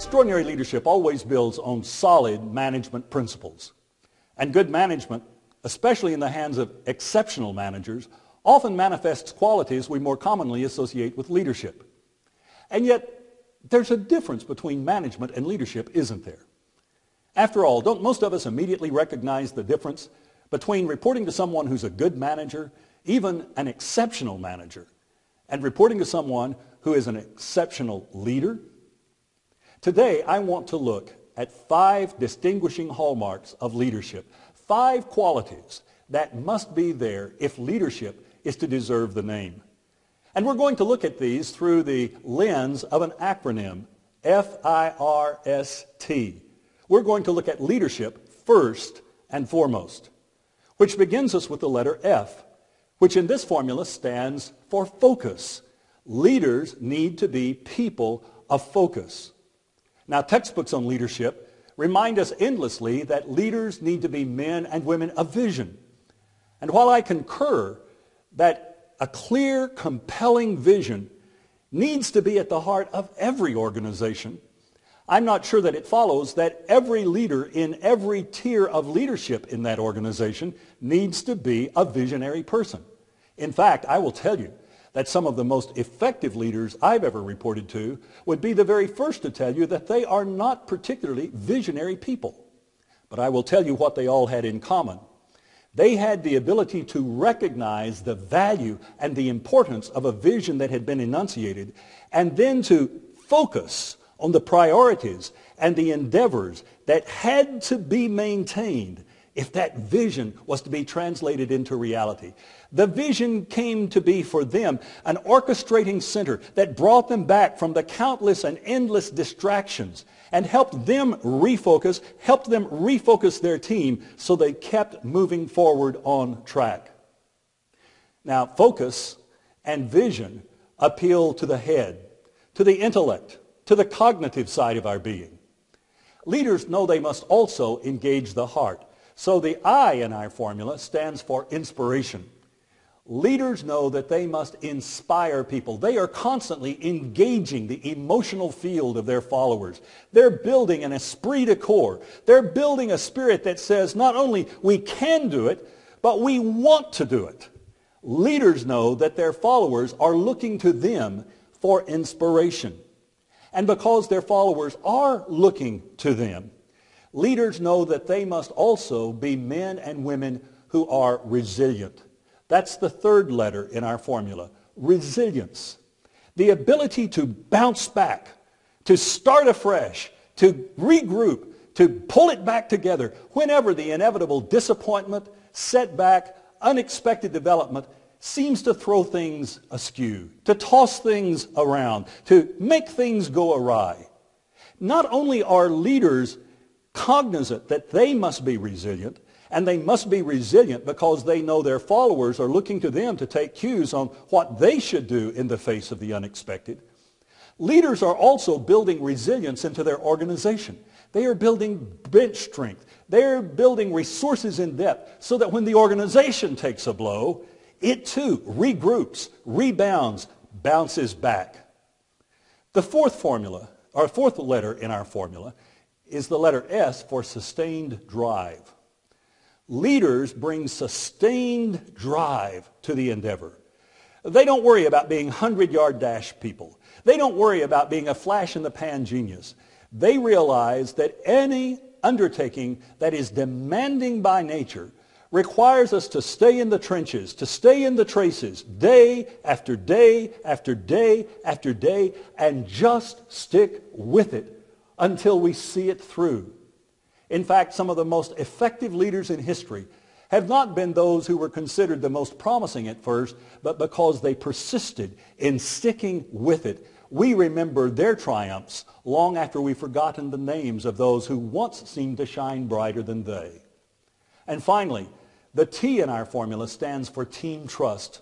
Extraordinary leadership always builds on solid management principles. And good management, especially in the hands of exceptional managers, often manifests qualities we more commonly associate with leadership. And yet, there's a difference between management and leadership, isn't there? After all, don't most of us immediately recognize the difference between reporting to someone who's a good manager, even an exceptional manager, and reporting to someone who is an exceptional leader? Today, I want to look at 5 distinguishing hallmarks of leadership, 5 qualities that must be there if leadership is to deserve the name. And we're going to look at these through the lens of an acronym, FIRST. We're going to look at leadership first and foremost, which begins us with the letter F, which in this formula stands for focus. Leaders need to be people of focus. Now, textbooks on leadership remind us endlessly that leaders need to be men and women of vision. And while I concur that a clear, compelling vision needs to be at the heart of every organization, I'm not sure that it follows that every leader in every tier of leadership in that organization needs to be a visionary person. In fact, I will tell you that some of the most effective leaders I've ever reported to would be the very first to tell you that they are not particularly visionary people. But I will tell you what they all had in common. They had the ability to recognize the value and the importance of a vision that had been enunciated, and then to focus on the priorities and the endeavors that had to be maintained if that vision was to be translated into reality. The vision came to be for them an orchestrating center that brought them back from the countless and endless distractions and helped them refocus their team so they kept moving forward on track. Now, focus and vision appeal to the head, to the intellect, to the cognitive side of our being. Leaders know they must also engage the heart. So the I in our formula stands for inspiration. Leaders know that they must inspire people. They are constantly engaging the emotional field of their followers. They're building an esprit de corps. They're building a spirit that says not only we can do it, but we want to do it. Leaders know that their followers are looking to them for inspiration. And because their followers are looking to them, leaders know that they must also be men and women who are resilient. That's the third letter in our formula, resilience. The ability to bounce back, to start afresh, to regroup, to pull it back together whenever the inevitable disappointment, setback, unexpected development seems to throw things askew, to toss things around, to make things go awry. Not only are leaders cognizant that they must be resilient, and they must be resilient because they know their followers are looking to them to take cues on what they should do in the face of the unexpected. Leaders are also building resilience into their organization. They are building bench strength. They're building resources in depth so that when the organization takes a blow, it too regroups, rebounds, bounces back. The fourth letter in our formula is the letter S for sustained drive. Leaders bring sustained drive to the endeavor. They don't worry about being 100-yard dash people. They don't worry about being a flash-in-the-pan genius. They realize that any undertaking that is demanding by nature requires us to stay in the trenches, to stay in the traces, day after day after day after day, and just stick with it until we see it through. In fact, some of the most effective leaders in history have not been those who were considered the most promising at first, but because they persisted in sticking with it. We remember their triumphs long after we've forgotten the names of those who once seemed to shine brighter than they. And finally, the T in our formula stands for team trust.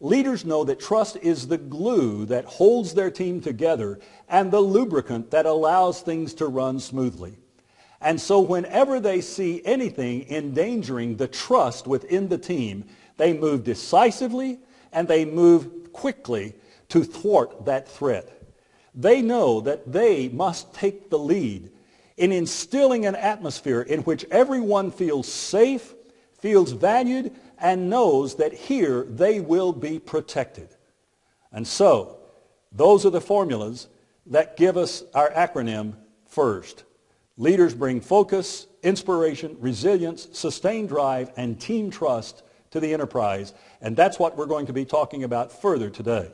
Leaders know that trust is the glue that holds their team together and the lubricant that allows things to run smoothly. And so whenever they see anything endangering the trust within the team, they move decisively and they move quickly to thwart that threat. They know that they must take the lead in instilling an atmosphere in which everyone feels safe, feels valued, and knows that here they will be protected. And so, those are the formulas that give us our acronym FIRST. Leaders bring focus, inspiration, resilience, sustained drive, and team trust to the enterprise. And that's what we're going to be talking about further today.